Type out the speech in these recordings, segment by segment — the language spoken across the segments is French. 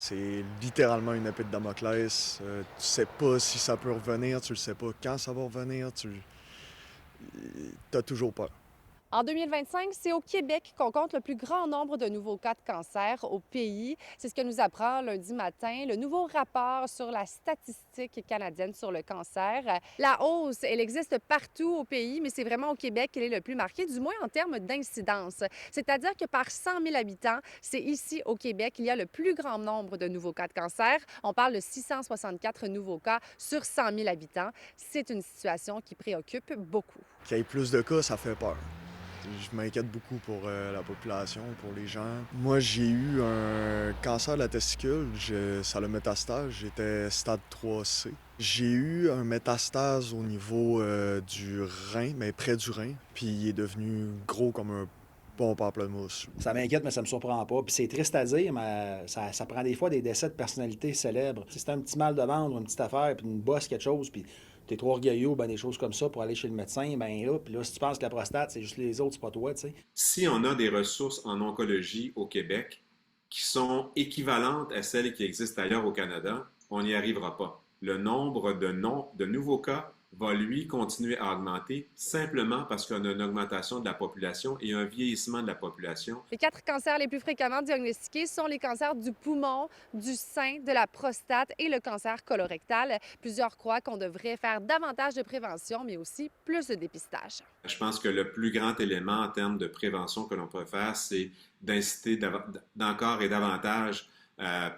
C'est littéralement une épée de Damoclès. Tu sais pas si ça peut revenir, tu ne sais pas quand ça va revenir, tu as toujours peur. En 2025, c'est au Québec qu'on compte le plus grand nombre de nouveaux cas de cancer au pays. C'est ce que nous apprend lundi matin le nouveau rapport sur la statistique canadienne sur le cancer. La hausse, elle existe partout au pays, mais c'est vraiment au Québec qu'elle est le plus marquée, du moins en termes d'incidence. C'est-à-dire que par 100 000 habitants, c'est ici au Québec qu'il y a le plus grand nombre de nouveaux cas de cancer. On parle de 664 nouveaux cas sur 100 000 habitants. C'est une situation qui préoccupe beaucoup. Qu'il y ait plus de cas, ça fait peur. Je m'inquiète beaucoup pour la population, pour les gens. Moi, j'ai eu un cancer de la testicule. Ça a le métastase. J'étais stade 3C. J'ai eu un métastase au niveau du rein, mais près du rein. Puis il est devenu gros comme un bon pamplemousse. Ça m'inquiète, mais ça me surprend pas. Puis c'est triste à dire, mais ça prend des fois des décès de personnalités célèbres. Si c'est un petit mal de ventre ou une petite affaire, puis une bosse, quelque chose, puis t'es trop orgueilleux, ben des choses comme ça pour aller chez le médecin, ben là, puis là, si tu penses que la prostate, c'est juste les autres, c'est pas toi, tu sais. Si on a des ressources en oncologie au Québec qui sont équivalentes à celles qui existent ailleurs au Canada, on n'y arrivera pas. Le nombre de nouveaux cas va, lui, continuer à augmenter simplement parce qu'on a une augmentation de la population et un vieillissement de la population. Les 4 cancers les plus fréquemment diagnostiqués sont les cancers du poumon, du sein, de la prostate et le cancer colorectal. Plusieurs croient qu'on devrait faire davantage de prévention, mais aussi plus de dépistage. Je pense que le plus grand élément en termes de prévention que l'on peut faire, c'est d'inciter d'encore et davantage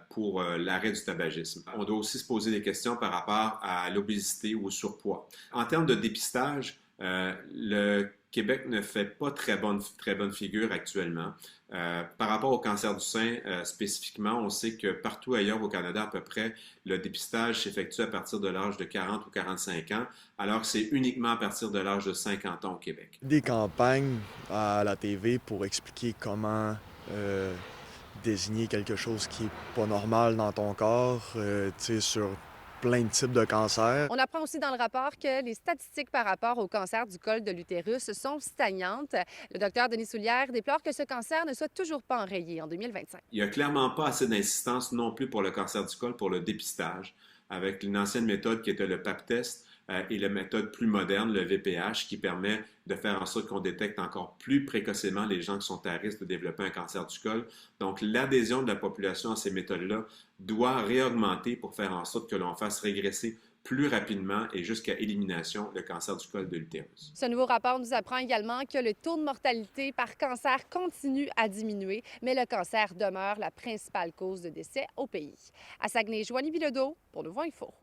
pour l'arrêt du tabagisme. On doit aussi se poser des questions par rapport à l'obésité ou au surpoids. En termes de dépistage, le Québec ne fait pas très bonne figure actuellement. Par rapport au cancer du sein spécifiquement, on sait que partout ailleurs au Canada, à peu près, le dépistage s'effectue à partir de l'âge de 40 ou 45 ans, alors que c'est uniquement à partir de l'âge de 50 ans au Québec. Des campagnes à la TV pour expliquer comment désigner quelque chose qui est pas normal dans ton corps, tu sais, sur plein de types de cancers. On apprend aussi dans le rapport que les statistiques par rapport au cancer du col de l'utérus sont stagnantes. Le docteur Denis Soulière déplore que ce cancer ne soit toujours pas enrayé en 2025. Il n'y a clairement pas assez d'insistance non plus pour le cancer du col, pour le dépistage, avec une ancienne méthode qui était le Pap test et la méthode plus moderne, le VPH, qui permet de faire en sorte qu'on détecte encore plus précocement les gens qui sont à risque de développer un cancer du col. Donc, l'adhésion de la population à ces méthodes-là doit réaugmenter pour faire en sorte que l'on fasse régresser plus rapidement et jusqu'à élimination le cancer du col de l'utérus. Ce nouveau rapport nous apprend également que le taux de mortalité par cancer continue à diminuer, mais le cancer demeure la principale cause de décès au pays. À Saguenay, Joanie Bilodeau pour Nouveau Info.